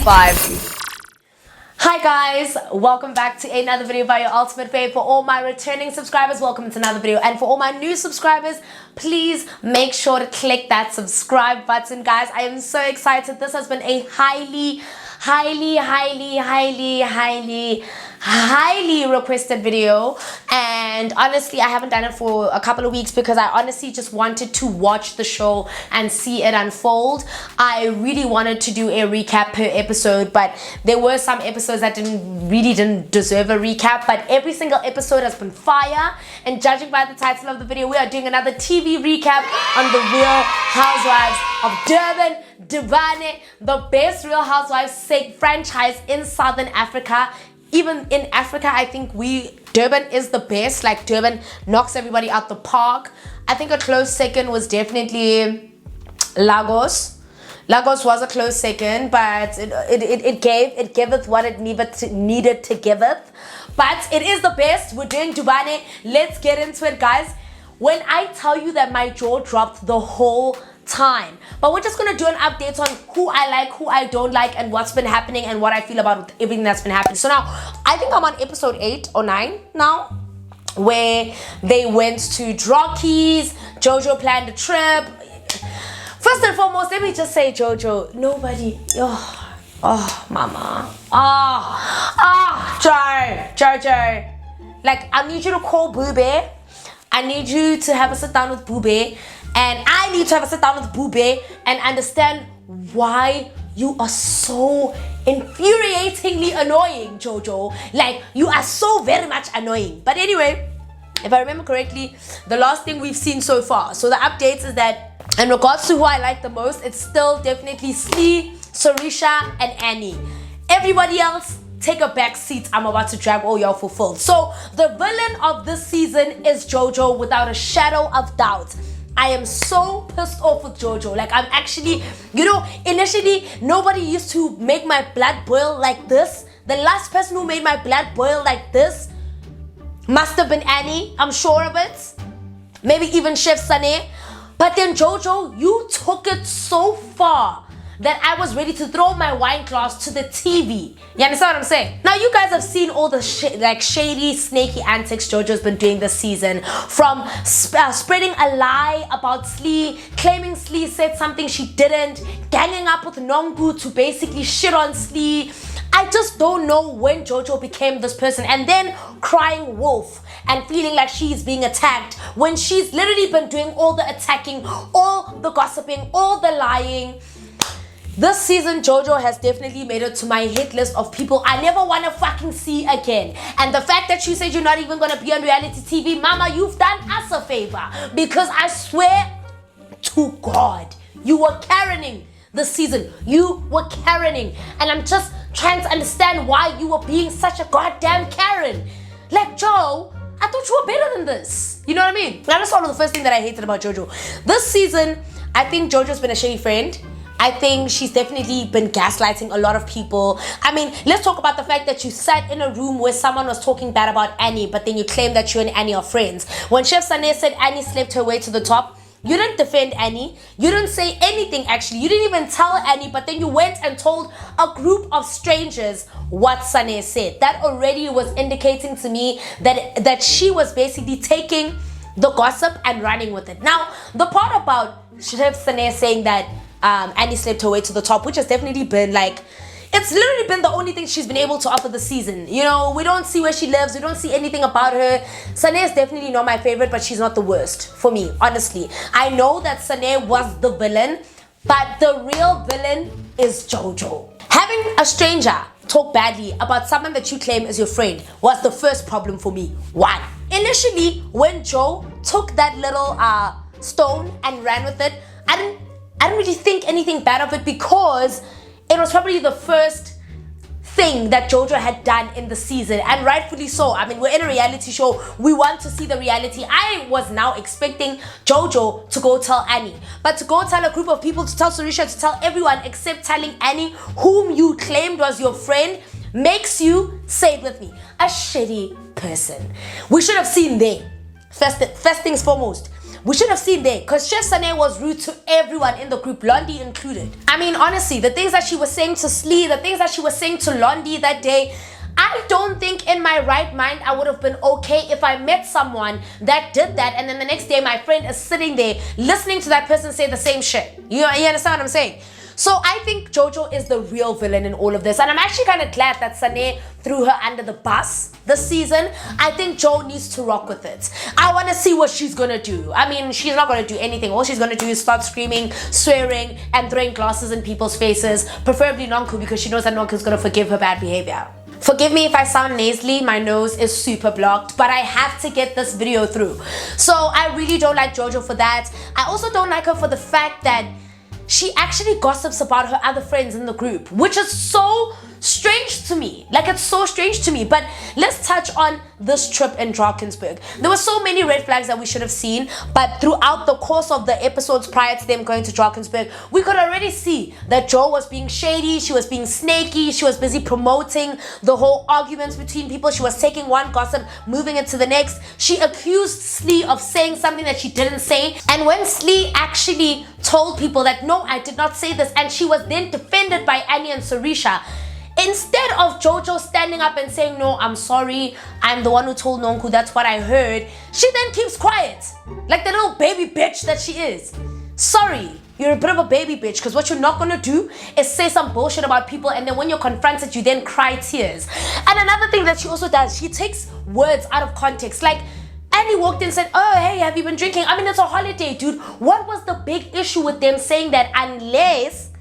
5. Hi guys, welcome back to another video by your ultimate fave. For all my returning subscribers, welcome to another video, and for all my new subscribers, please make sure to click that subscribe button. Guys, I am so excited. This has been a highly requested video, and honestly I haven't done it for a couple of weeks because I honestly just wanted to watch the show and see it unfold. I really wanted to do a recap per episode, but there were some episodes that didn't deserve a recap, but every single episode has been fire, and judging by the title of the video, we are doing another TV recap on the Real Housewives of Durban, the best Real Housewives franchise in Southern Africa. Even in Africa, I think Durban is the best. Like, Durban knocks everybody out the park. I think a close second was definitely Lagos. Lagos was a close second, but it giveth what it needed to giveth. But it is the best. We're doing Durban. Let's get into it, guys. When I tell you that my jaw dropped the whole time, but we're just gonna do an update on who I like, who I don't like, and what's been happening and what I feel about everything that's been happening. So now I think I'm on episode 8 or 9 now, where they went to Drakensberg. Jojo planned a trip. First and foremost, let me just say, Jojo, nobody, mama, Jojo, like, I need you to call Boobe. I need you to have a sit down with Boobe, and I need to have a sit down with Boobe and understand why you are so infuriatingly annoying, Jojo. Like, you are so very much annoying. But anyway, if I remember correctly, the last thing we've seen so far, so the updates is that in regards to who I like the most, it's still definitely Slee, Sarisha, and Annie. Everybody else, take a back seat. I'm about to drag all y'all fulfilled. So the villain of this season is Jojo, without a shadow of doubt. I am so pissed off with Jojo. Like, I'm actually, initially nobody used to make my blood boil like this. The last person who made my blood boil like this must have been Annie. I'm sure of it. Maybe even Chef Sane. But then Jojo, you took it so far that I was ready to throw my wine glass to the TV. You understand what I'm saying? Now, you guys have seen all the shady, snaky antics Jojo's been doing this season. From spreading a lie about Slee, claiming Slee said something she didn't, ganging up with Nonku to basically shit on Slee. I just don't know when Jojo became this person, and then crying wolf and feeling like she's being attacked when she's literally been doing all the attacking, all the gossiping, all the lying. This season, Jojo has definitely made it to my hit list of people I never want to fucking see again. And the fact that you said you're not even going to be on reality TV, mama, you've done us a favor. Because I swear to God, you were Karening this season. You were Karening. And I'm just trying to understand why you were being such a goddamn Karen. Like, Joe, I thought you were better than this. You know what I mean? Now, that's sort of the first thing that I hated about Jojo. This season, I think Jojo's been a shady friend. I think she's definitely been gaslighting a lot of people. I mean, let's talk about the fact that you sat in a room where someone was talking bad about Annie, but then you claim that you and Annie are friends. When Chef Sane said Annie slept her way to the top, you didn't defend Annie. You didn't say anything, actually. You didn't even tell Annie, but then you went and told a group of strangers what Sane said. That already was indicating to me that she was basically taking the gossip and running with it. Now, the part about Chef Sane saying that Annie slept her way to the top, which has definitely been like, it's literally been the only thing she's been able to offer this season. You know, we don't see where she lives, we don't see anything about her. Sane is definitely not my favorite, but she's not the worst for me, honestly. I know that Sane was the villain, but the real villain is Jojo. Having a stranger talk badly about someone that you claim is your friend was the first problem for me. Why? Initially, when Joe took that little stone and ran with it, I didn't really think anything bad of it, because it was probably the first thing that Jojo had done in the season, and rightfully so. I mean, we're in a reality show. We want to see the reality. I was now expecting Jojo to go tell Annie, but to go tell a group of people, to tell Sarisha, to tell everyone except telling Annie, whom you claimed was your friend, makes you, say it with me, a shitty person. We should have seen there. First things foremost. we should have seen there, because Chef Sane was rude to everyone in the group, Londi included. I mean, honestly, the things that she was saying to Slee, the things that she was saying to Londi that day, I don't think in my right mind I would have been okay if I met someone that did that, and then the next day my friend is sitting there listening to that person say the same shit. You understand what I'm saying? So I think Jojo is the real villain in all of this, and I'm actually kind of glad that Sane threw her under the bus this season. I think Jo needs to rock with it. I want to see what she's gonna do. I mean, she's not gonna do anything. All she's gonna do is start screaming, swearing, and throwing glasses in people's faces, preferably Nonku, because she knows that Nonku's gonna forgive her bad behavior. Forgive me if I sound nasally, my nose is super blocked, but I have to get this video through. So I really don't like Jojo for that. I also don't like her for the fact that she actually gossips about her other friends in the group, which is so strange to me. Like, it's so strange to me. But let's touch on this trip in Drakensberg. There were so many red flags that we should have seen, but throughout the course of the episodes prior to them going to Drakensberg, we could already see that Jo was being shady, she was being snaky, she was busy promoting the whole arguments between people. She was taking one gossip, moving it to the next. She accused Slee of saying something that she didn't say, and when Slee actually told people that, no, I did not say this, and she was then defended by Annie and Sarisha, instead of Jojo standing up and saying, no, I'm sorry, I'm the one who told Nonku, that's what I heard, she then keeps quiet, like the little baby bitch that she is. Sorry, you're a bit of a baby bitch, because what you're not gonna do is say some bullshit about people, and then when you're confronted, you then cry tears. And another thing that she also does, she takes words out of context. Like, Annie walked in and said, oh, hey, have you been drinking? I mean, it's a holiday, dude. What was the big issue with them saying that unless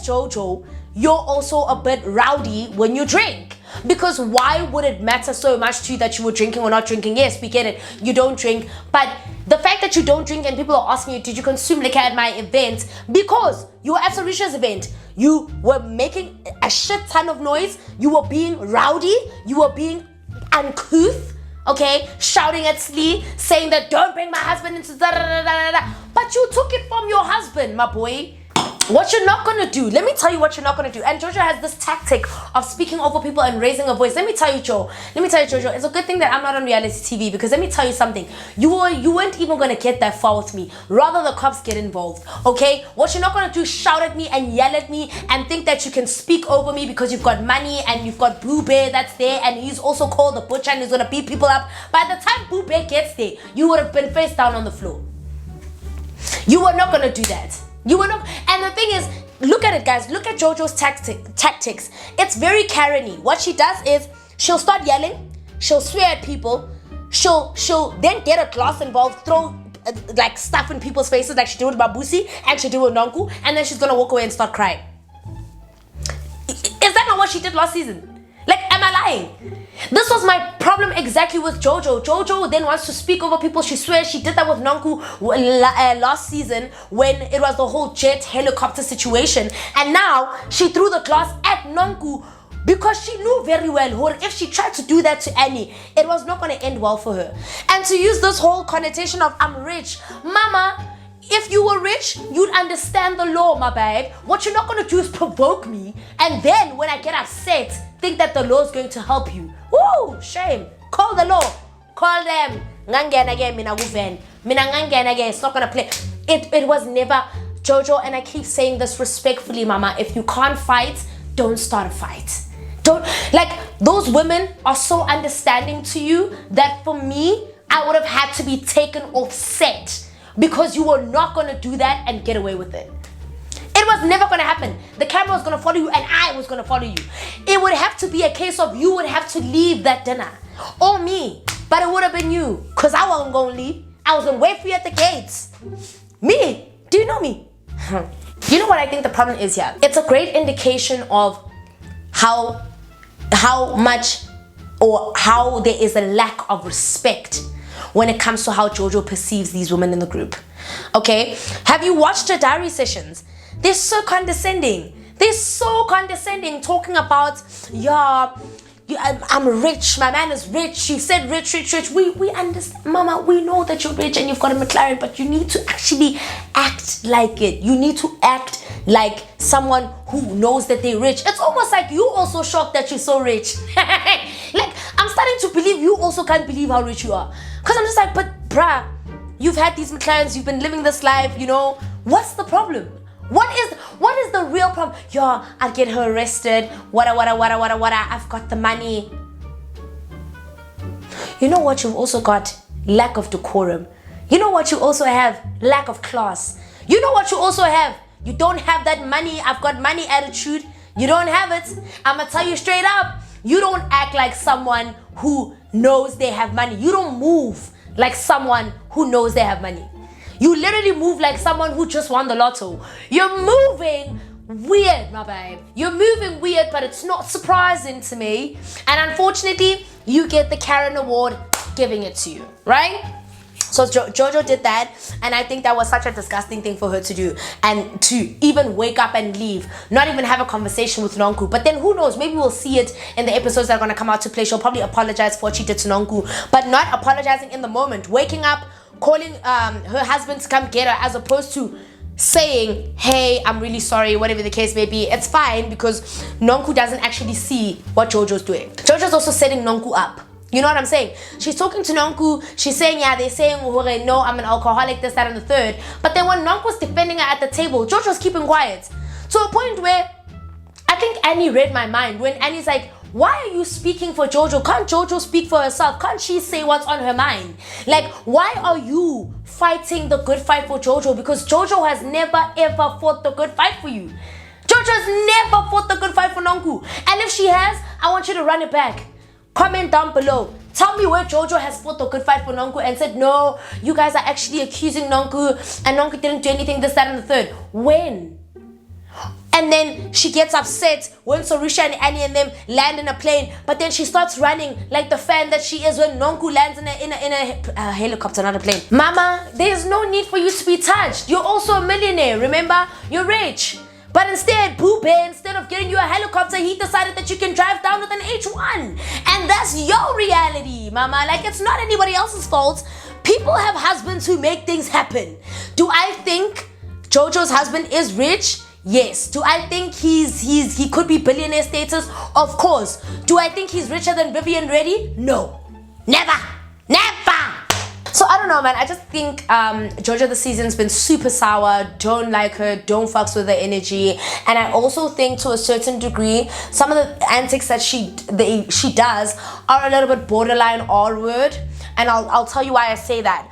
Jojo, you're also a bit rowdy when you drink? Because why would it matter so much to you that you were drinking or not drinking? Yes, we get it, you don't drink, but the fact that you don't drink and people are asking you, did you consume liquor at my event? Because you were at Sarisha's event, you were making a shit ton of noise, you were being rowdy, you were being uncouth, okay, shouting at Slee, saying that don't bring my husband into da da da da da. But you took it from your husband, my boy. What you're not gonna do, let me tell you what you're not gonna do. And Jojo has this tactic of speaking over people and raising a voice. Let me tell you, Jojo, it's a good thing that I'm not on reality TV, because let me tell you something. You weren't even gonna get that far with me. Rather the cops get involved, okay? What you're not gonna do is shout at me and yell at me and think that you can speak over me because you've got money and you've got Boo Bear that's there, and he's also called the butcher and he's gonna beat people up. By the time Boo Bear gets there, you would have been face down on the floor. You were not gonna do that. You were not, and the thing is, look at it, guys. Look at Jojo's tactics. It's very Karen-y. What she does is she'll start yelling, she'll swear at people, she'll then get a glass involved, throw like stuff in people's faces like she did with Babusi and she did with Nonku, and then she's gonna walk away and start crying. Is that not what she did last season? Like, am I lying? This was my problem exactly with Jojo. Jojo then wants to speak over people. She swears she did that with Nonku last season when it was the whole jet helicopter situation. And now she threw the glass at Nonku because she knew very well if she tried to do that to Annie, it was not going to end well for her. And to use this whole connotation of I'm rich. Mama, if you were rich, you'd understand the law, my babe. What you're not going to do is provoke me, and then when I get upset, think that the law is going to help you. Woo, shame. Call the law. Call them. It's not going to play. It was never, Jojo, and I keep saying this respectfully, mama, if you can't fight, don't start a fight. Don't, like, those women are so understanding to you that for me, I would have had to be taken off set, because you were not going to do that and get away with it. It was never going to happen. The camera was going to follow you and I was going to follow you. It would have to be a case of you would have to leave that dinner. Or me. But it would have been you. Because I wasn't going to leave. I was going to wait for you at the gates. Me? Do you know me? You know what I think the problem is here? It's a great indication of how much or how there is a lack of respect when it comes to how Jojo perceives these women in the group. Okay? Have you watched her diary sessions? They're so condescending. They're so condescending, talking about, yeah, I'm rich, my man is rich, you said rich. We understand, mama, we know that you're rich and you've got a McLaren, but you need to actually act like it. You need to act like someone who knows that they're rich. It's almost like you also shocked that you're so rich. Like, I'm starting to believe you also can't believe how rich you are. Because I'm just like, but bruh, you've had these McLarens, you've been living this life, you know, what's the problem? What is the real problem? Yo, I'll get her arrested, wada, I've got the money. You know what you've also got? Lack of decorum. You know what you also have? Lack of class. You know what you also have? You don't have that money, I've got money attitude. You don't have it. I'ma tell you straight up. You don't act like someone who knows they have money. You don't move like someone who knows they have money. You literally move like someone who just won the lotto. You're moving weird, my babe. You're moving weird, but it's not surprising to me. And unfortunately, you get the Karen Award giving it to you, right? So Jojo did that, and I think that was such a disgusting thing for her to do, and to even wake up and leave, not even have a conversation with Nonku. But then who knows, maybe we'll see it in the episodes that are going to come out to play. She'll probably apologize for what she did to Nonku, but not apologizing in the moment, waking up, calling her husband to come get her, as opposed to saying, hey, I'm really sorry, whatever the case may be. It's fine, because Nonku doesn't actually see what Jojo's doing. Jojo's also setting Nonku up. You know what I'm saying? She's talking to Nonku. She's saying, yeah, they're saying, no, I'm an alcoholic, this, that, and the third. But then when Nonku's defending her at the table, Jojo's keeping quiet. To a point where I think Annie read my mind. When Annie's like, why are you speaking for Jojo? Can't Jojo speak for herself? Can't she say what's on her mind? Like, why are you fighting the good fight for Jojo? Because Jojo has never, ever fought the good fight for you. Jojo's never fought the good fight for Nonku. And if she has, I want you to run it back. Comment down below. Tell me where Jojo has fought the good fight for Nonku and said, no, you guys are actually accusing Nonku and Nonku didn't do anything, this, that, and the third. When? And then she gets upset when Sorisha and Annie and them land in a plane, but then she starts running like the fan that she is when Nonku lands in a helicopter, not a plane. Mama, there's no need for you to be touched. You're also a millionaire, remember? You're rich. But instead, Boobay, instead of getting you a helicopter, he decided that you can drive down with an H1. And that's your reality, mama. Like, it's not anybody else's fault. People have husbands who make things happen. Do I think Jojo's husband is rich? Yes. Do I think he could be billionaire status? Of course. Do I think he's richer than Vivian Reddy? No. Never. So I don't know, man. I just think Jojo this season's been super sour. Don't like her. Don't fucks with her energy. And I also think to a certain degree, some of the antics that she does are a little bit borderline R-word. And I'll tell you why I say that.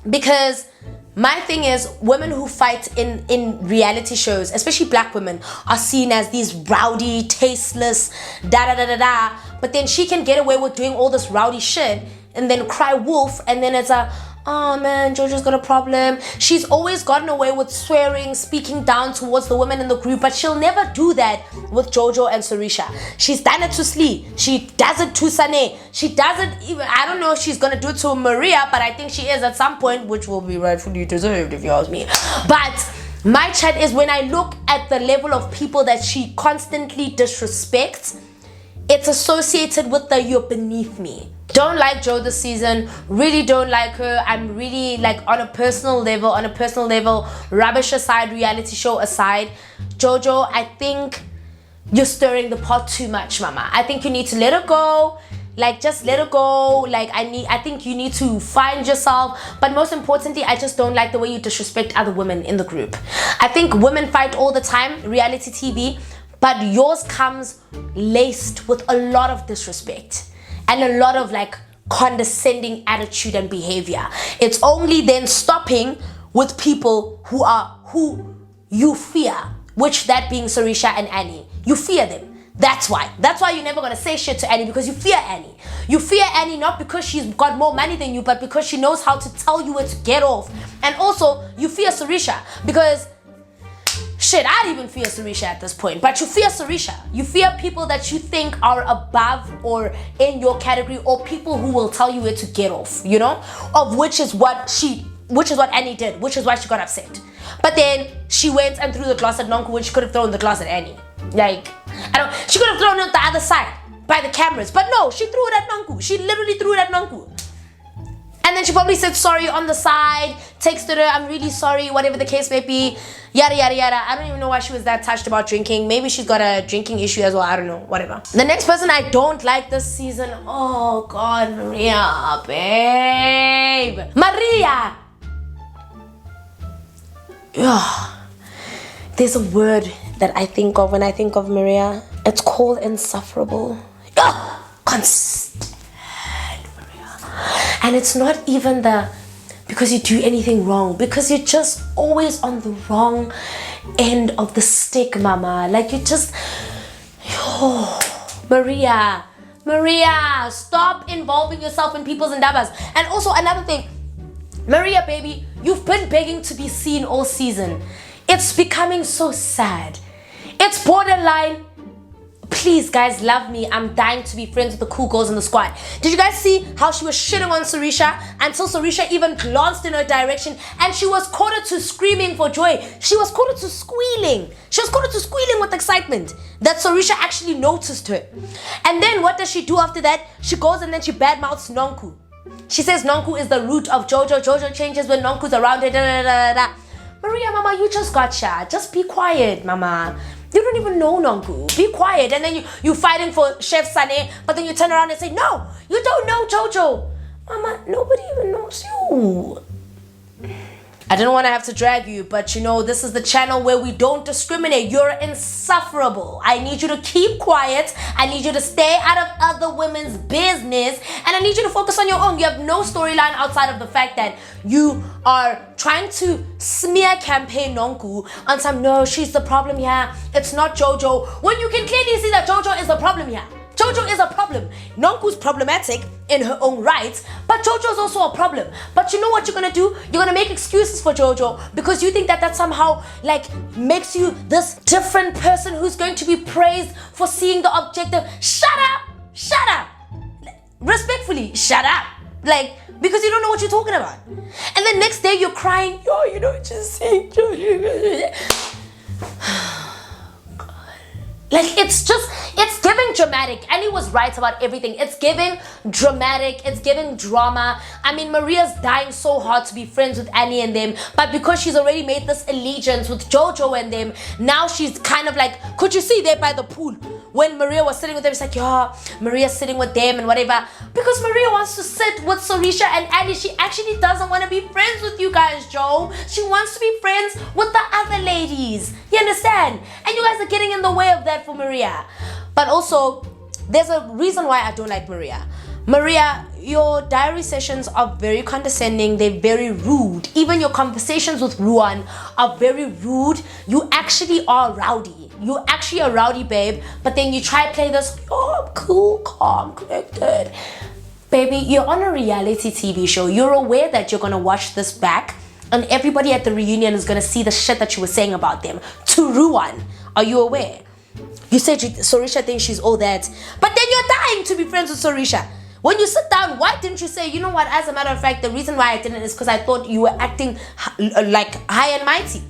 Because my thing is, women who fight in reality shows, especially black women, are seen as these rowdy, tasteless, da-da-da-da-da. But then she can get away with doing all this rowdy shit and then cry wolf, and then it's a, oh man, Jojo's got a problem. She's always gotten away with swearing, speaking down towards the women in the group, but she'll never do that with Jojo and Sorisha. She's done it to Slee. She does it to Sane. She does it even, I don't know if she's gonna do it to Maria, but I think she is at some point, which will be rightfully deserved if you ask me. But my chat is, when I look at the level of people that she constantly disrespects, it's associated with the you're beneath me. Don't like Jo this season. Really don't like her. I'm really, like, on a personal level, rubbish aside, reality show aside, Jojo, I think you're stirring the pot too much, mama. I think you need to let her go. Like, just let her go. Like, I think you need to find yourself. But most importantly, I just don't like the way you disrespect other women in the group. I think women fight all the time, reality TV, but yours comes laced with a lot of disrespect and a lot of, like, condescending attitude and behavior. It's only then stopping with people who you fear, which that being Sorisha and Annie. You fear them. That's why you're never gonna say shit to Annie, because you fear Annie. You fear Annie not because she's got more money than you, but because she knows how to tell you where to get off. And also, you fear Sorisha because, shit, I'd even fear Sorisha at this point. But you fear Sorisha. You fear people that you think are above or in your category, or people who will tell you where to get off, you know? Of which is what Annie did, which is why she got upset. But then she went and threw the glass at Nonku when she could have thrown the glass at Annie. Like, she could have thrown it the other side by the cameras. But no, she threw it at Nonku. She literally threw it at Nonku. And then she probably said sorry on the side, texted her, I'm really sorry, whatever the case may be, yada, yada, yada. I don't even know why she was that touched about drinking. Maybe she's got a drinking issue as well. I don't know, whatever. The next person I don't like this season, oh God, Maria, babe. Maria, There's a word that I think of when I think of Maria. It's called insufferable. Can't stand Maria. And it's not even because you do anything wrong, because you're just always on the wrong end of the stick, mama. Like you just, Maria, stop involving yourself in people's endeavors. And also another thing, Maria, baby, you've been begging to be seen all season. It's becoming so sad. It's borderline. Please, guys, love me. I'm dying to be friends with the cool girls in the squad. Did you guys see how she was shitting on Sarisha until Sarisha even glanced in her direction and she was quoted to screaming for joy? She was quoted to squealing. She was quoted to squealing with excitement that Sarisha actually noticed her. And then what does she do after that? She goes and then she badmouths Nonku. She says Nonku is the root of Jojo. Jojo changes when Nonku's around her. Maria, mama, you just got shot. Just be quiet, mama. You don't even know Nonku. Be quiet. And then you fighting for Chef Sane, but then you turn around and say, no, you don't know Jojo. Mama, nobody even knows you. I didn't want to have to drag you, but you know, this is the channel where we don't discriminate. You're insufferable. I need you to keep quiet. I need you to stay out of other women's business. And I need you to focus on your own. You have no storyline outside of the fact that you are trying to smear campaign Nonku on some, no, she's the problem here. It's not Jojo. When you can clearly see that Jojo is the problem here. Jojo is a problem. Nonku's problematic in her own right, but Jojo's also a problem. But you know what you're gonna do? You're gonna make excuses for Jojo because you think that somehow like makes you this different person who's going to be praised for seeing the objective. Shut up. Respectfully, shut up. Like, because you don't know what you're talking about. And then next day you're crying, yo, you know, just saying Jojo. Like, it's giving dramatic. And he was right about everything. It's giving dramatic. It's giving drama. I mean, Maria's dying so hard to be friends with Annie and them. But because she's already made this allegiance with Jojo and them, now she's kind of like, could you see there by the pool? When Maria was sitting with them, it's like, yeah, Maria's sitting with them and whatever. Because Maria wants to sit with Sarisha and Annie. She actually doesn't want to be friends with you guys, Joe. She wants to be friends with the other ladies. You understand? And you guys are getting in the way of that for Maria. But also, there's a reason why I don't like Maria. Maria, your diary sessions are very condescending. They're very rude. Even your conversations with Ruan are very rude. You actually are rowdy. You're actually a rowdy babe. But then you try to play this, oh, I'm cool, calm, collected. Baby, you're on a reality TV show. You're aware that you're going to watch this back. And everybody at the reunion is going to see the shit that you were saying about them. To Ruan. Are you aware? You said Sarisha thinks she's all that. But then you're dying to be friends with Sarisha. When you sit down, why didn't you say, you know what, as a matter of fact, the reason why I didn't is because I thought you were acting like high and mighty.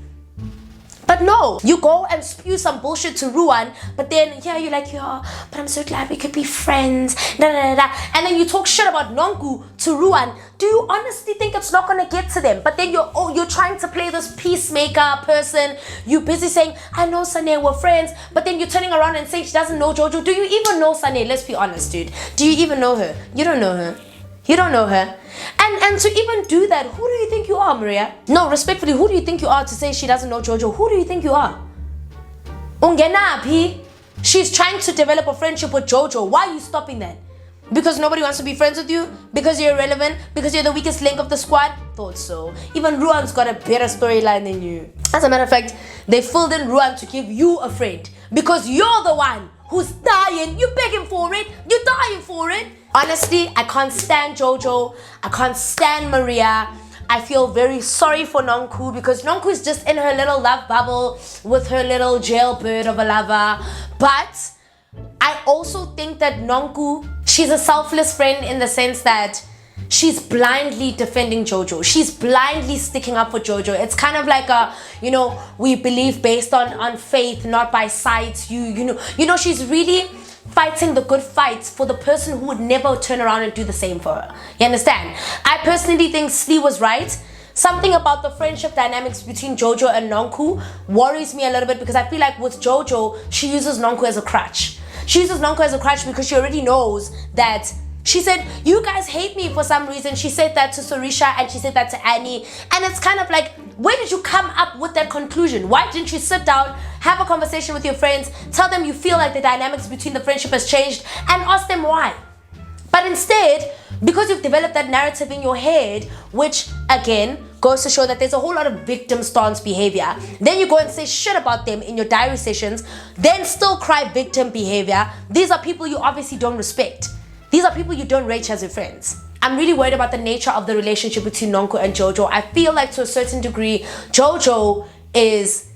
But no, you go and spew some bullshit to Ruan, but then, yeah, you're like, yeah, but I'm so glad we could be friends, And then you talk shit about Nonku to Ruan. Do you honestly think it's not going to get to them? But then you're trying to play this peacemaker person. You're busy saying, I know Sane, we're friends. But then you're turning around and saying she doesn't know Jojo. Do you even know Sane? Let's be honest, dude. Do you even know her? You don't know her. You don't know her. And to even do that, who do you think you are, Maria? No, respectfully, who do you think you are to say she doesn't know Jojo? Who do you think you are? Ungenapi. She's trying to develop a friendship with Jojo. Why are you stopping that? Because nobody wants to be friends with you? Because you're irrelevant? Because you're the weakest link of the squad? Thought so. Even Ruan's got a better storyline than you. As a matter of fact, they filled in Ruan to give you a friend. Because you're the one who's dying. You're begging for it. You're dying for it. Honestly, I can't stand Jojo. I can't stand Maria. I feel very sorry for Nonku because Nonku is just in her little love bubble with her little jailbird of a lover. But I also think that Nonku, she's a selfless friend in the sense that she's blindly defending Jojo. She's blindly sticking up for Jojo. It's kind of like a, you know, we believe based on faith, not by sight. You know, she's really fighting the good fights for the person who would never turn around and do the same for her. You understand? I personally think Slee was right. Something about the friendship dynamics between Jojo and Nonku worries me a little bit because I feel like with Jojo, she uses Nonku as a crutch. She uses Nonku as a crutch because she already knows that She said, you guys hate me for some reason. She said that to Sorisha and she said that to Annie. And it's kind of like, where did you come up with that conclusion? Why didn't you sit down, have a conversation with your friends, tell them you feel like the dynamics between the friendship has changed, and ask them why? But instead, because you've developed that narrative in your head, which again goes to show that there's a whole lot of victim stance behavior, then you go and say shit about them in your diary sessions, then still cry victim behavior. These are people you obviously don't respect. These are people you don't rate as your friends. I'm really worried about the nature of the relationship between Nonku and Jojo. I feel like to a certain degree, Jojo is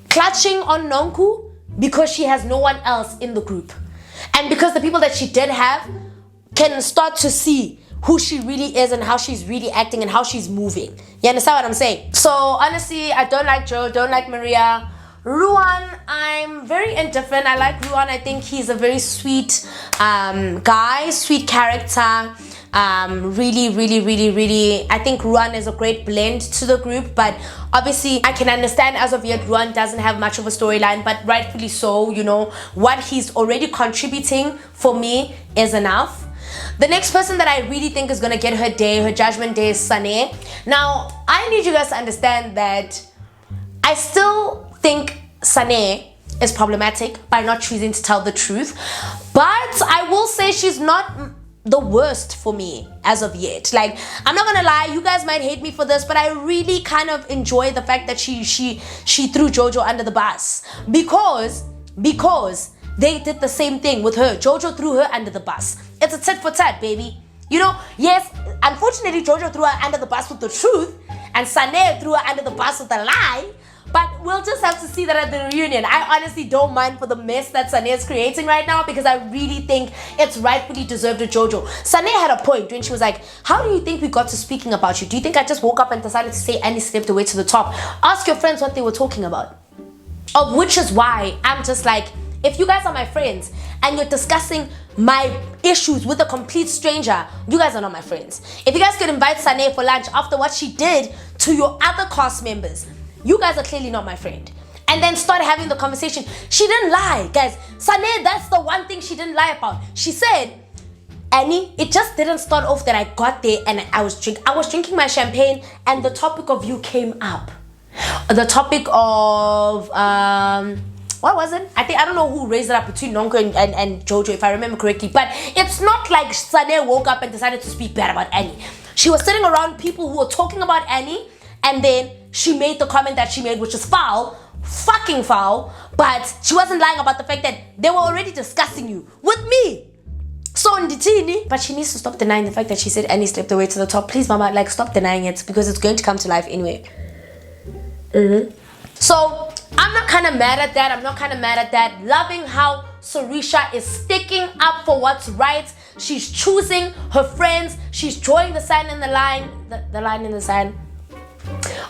clutching on Nonku because she has no one else in the group. And because the people that she did have can start to see who she really is and how she's really acting and how she's moving. You understand what I'm saying? So honestly, I don't like Joe, don't like Maria. Ruan, I'm very indifferent. I like Ruan. I think he's a very sweet guy, sweet character. Really, I think Ruan is a great blend to the group, but obviously I can understand as of yet Ruan doesn't have much of a storyline, but rightfully so. You know, what he's already contributing for me is enough. The next person that I really think is going to get her day, her judgment day, is Sane. Now, I need you guys to understand that I still think Sane is problematic by not choosing to tell the truth. But I will say she's not the worst for me as of yet. Like, I'm not gonna lie, you guys might hate me for this, but I really kind of enjoy the fact that she threw Jojo under the bus. Because they did the same thing with her. Jojo threw her under the bus. It's a tit for tat, baby. You know, yes, unfortunately, Jojo threw her under the bus with the truth, and Sane threw her under the bus with a lie. But we'll just have to see that at the reunion. I honestly don't mind for the mess that Sane is creating right now, because I really think it's rightfully deserved of Jojo. Sane had a point when she was like, how do you think we got to speaking about you? Do you think I just woke up and decided to say Annie slipped away to the top? Ask your friends what they were talking about. Of which is why I'm just like, if you guys are my friends and you're discussing my issues with a complete stranger, you guys are not my friends. If you guys could invite Sane for lunch after what she did to your other cast members, you guys are clearly not my friend. And then start having the conversation. She didn't lie, guys. Sane, that's the one thing she didn't lie about. She said, Annie, it just didn't start off that I got there and I was drinking my champagne and the topic of you came up. The topic of what was it? I don't know who raised it up between Nonku and Jojo, if I remember correctly. But it's not like Sane woke up and decided to speak bad about Annie. She was sitting around people who were talking about Annie, and then she made the comment that she made, which is foul, fucking foul. But she wasn't lying about the fact that they were already discussing you with me. So Nditini, but she needs to stop denying the fact that she said Annie slipped away to the top. Please, mama, like, stop denying it, because it's going to come to life anyway. So I'm not kind of mad at that. Loving how Sorisha is sticking up for what's right. She's choosing her friends. She's drawing the sign in the line. The line in the sand.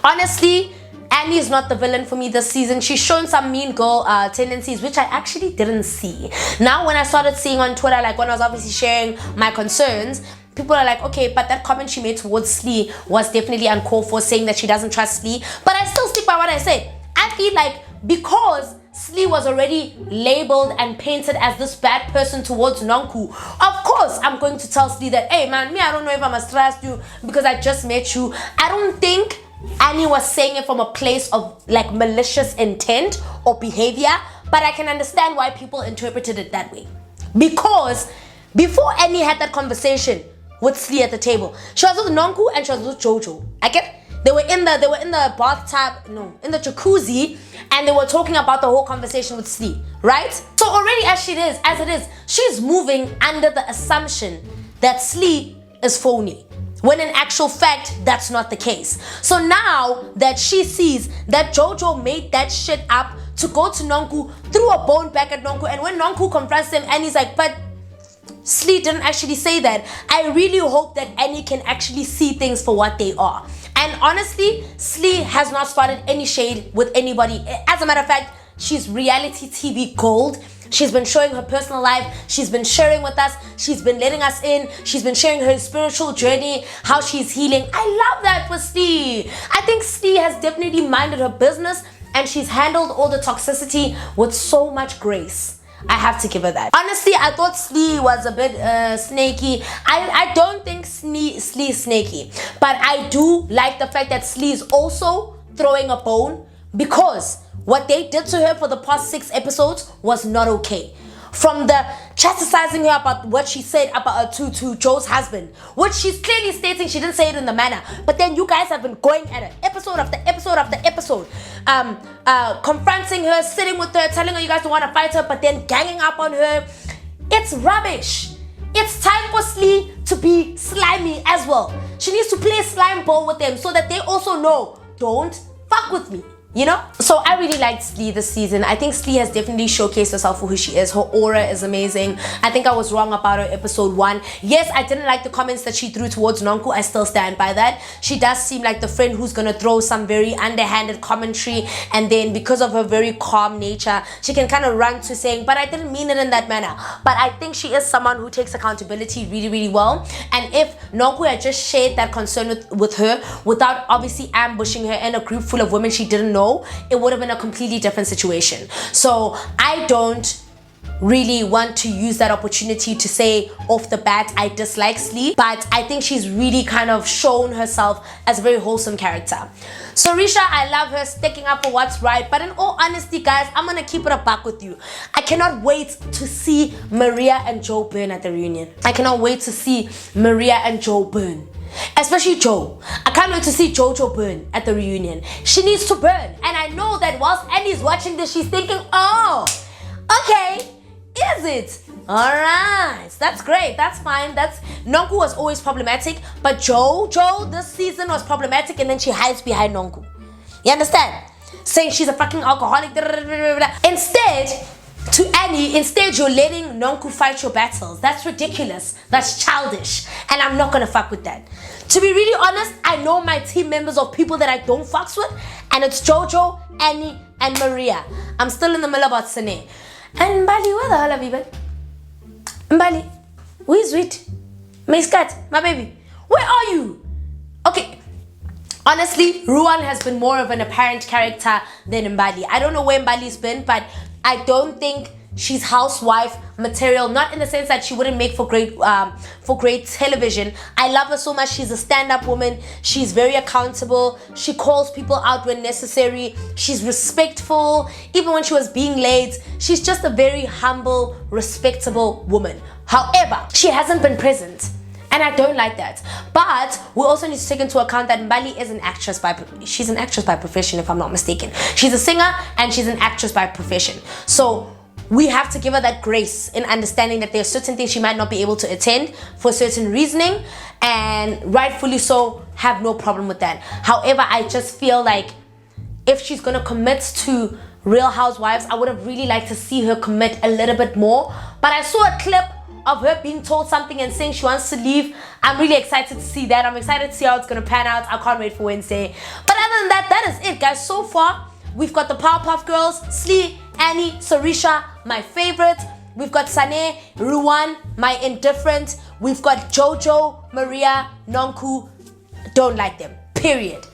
Honestly, Annie is not the villain for me this season. She's shown some mean girl tendencies, which I actually didn't see. Now, when I started seeing on Twitter, like when I was obviously sharing my concerns, people are like, okay, but that comment she made towards Slee was definitely uncalled for, saying that she doesn't trust Slee. But I still stick by what I said. I feel like because Slee was already labeled and painted as this bad person towards Nonku, of course I'm going to tell Slee that, hey man, I don't know if I must trust you because I just met you. I don't think Annie was saying it from a place of like malicious intent or behavior, but I can understand why people interpreted it that way. Because before Annie had that conversation with Slee at the table, she was with Nonku and she was with Jojo. I get. They were in the bathtub, no, in the jacuzzi, and they were talking about the whole conversation with Slee, right? So already as it is, she's moving under the assumption that Slee is phony, when in actual fact, that's not the case. So now that she sees that Jojo made that shit up to go to Nonku, threw a bone back at Nonku, and when Nonku confronts him, and he's like, but Slee didn't actually say that. I really hope that Annie can actually see things for what they are. And honestly, Slee has not started any shade with anybody. As a matter of fact, she's reality TV gold. She's been showing her personal life. She's been sharing with us. She's been letting us in. She's been sharing her spiritual journey, how she's healing. I love that for Slee. I think Slee has definitely minded her business and she's handled all the toxicity with so much grace. I have to give her that. Honestly, I thought Slee was a bit snaky. I don't think Slee is snaky, but I do like the fact that Slee is also throwing a bone, because what they did to her for the past 6 episodes was not okay. From the chastising her about what she said about to Joe's husband, which she's clearly stating she didn't say it in the manner, but then you guys have been going at her episode after episode after episode, confronting her, sitting with her, telling her you guys don't want to fight her, but then ganging up on her. It's rubbish. It's time for Slee to be slimy as well. She needs to play slime ball with them so that they also know, don't fuck with me. You know? So I really liked Slee this season. I think Slee has definitely showcased herself for who she is. Her aura is amazing. I think I was wrong about her episode 1. Yes, I didn't like the comments that she threw towards Nonku. I still stand by that. She does seem like the friend who's gonna throw some very underhanded commentary, and then because of her very calm nature, she can kind of run to saying, but I didn't mean it in that manner. But I think she is someone who takes accountability really, really well. And if Nonku had just shared that concern with her without obviously ambushing her in a group full of women she didn't know, it would have been a completely different situation. So I don't really want to use that opportunity to say off the bat I dislike Slee, but I think she's really kind of shown herself as a very wholesome character. Sorisha, I love her sticking up for what's right, but in all honesty, guys, I'm gonna keep it a buck with you. I cannot wait to see Maria and Joe burn at the reunion. I cannot wait to see Maria and Joe burn. Especially Joe. I can't wait to see Jojo burn at the reunion. She needs to burn. And I know that whilst Annie's watching this, she's thinking, oh, okay, is it? Alright, that's great, that's fine. Nonku was always problematic, but Joe this season was problematic, and then she hides behind Nonku. You understand? Saying she's a fucking alcoholic. Instead, to Annie, instead you're letting Nonku fight your battles. That's ridiculous. That's childish. And I'm not gonna fuck with that. To be really honest, I know my team members of people that I don't fucks with, and it's Jojo, Annie, and Maria. I'm still in the middle about Sane. And Mbali, where the hell have you been? Mbali, who is sweet? My scat, my baby. Where are you? Okay. Honestly, Ruan has been more of an apparent character than Mbali. I don't know where Mbali's been, but I don't think she's housewife material, not in the sense that she wouldn't make for great television. I love her so much. She's a stand-up woman. She's very accountable. She calls people out when necessary. She's respectful. Even when she was being late, she's just a very humble, respectable woman. However, she hasn't been present, and I don't like that. But we also need to take into account that Mbali is an actress she's an actress by profession, if I'm not mistaken. She's a singer and she's an actress by profession. So we have to give her that grace in understanding that there are certain things she might not be able to attend for certain reasoning, and rightfully so, have no problem with that. However, I just feel like if she's gonna commit to Real Housewives, I would have really liked to see her commit a little bit more. But I saw a clip of her being told something and saying she wants to leave. I'm really excited to see that. I'm excited to see how it's gonna pan out. I can't wait for Wednesday. But other than that, that is it, guys. So far, we've got the Powerpuff Girls, Slee, Annie, Sorisha, my favorite. We've got Sane, Ruan, my indifferent. We've got Jojo, Maria, Nonku. Don't like them, period.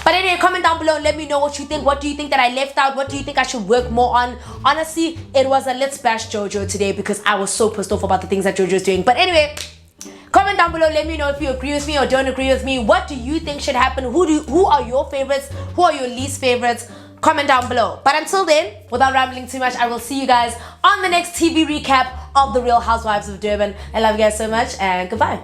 But anyway, comment down below and let me know what you think. What do you think that I left out? What do you think I should work more on? Honestly, it was a let's bash Jojo today because I was so pissed off about the things that Jojo is doing. But anyway, comment down below. Let me know if you agree with me or don't agree with me. What do you think should happen? Who are your favorites? Who are your least favorites? Comment down below. But until then, without rambling too much, I will see you guys on the next TV recap of The Real Housewives of Durban. I love you guys so much, and goodbye.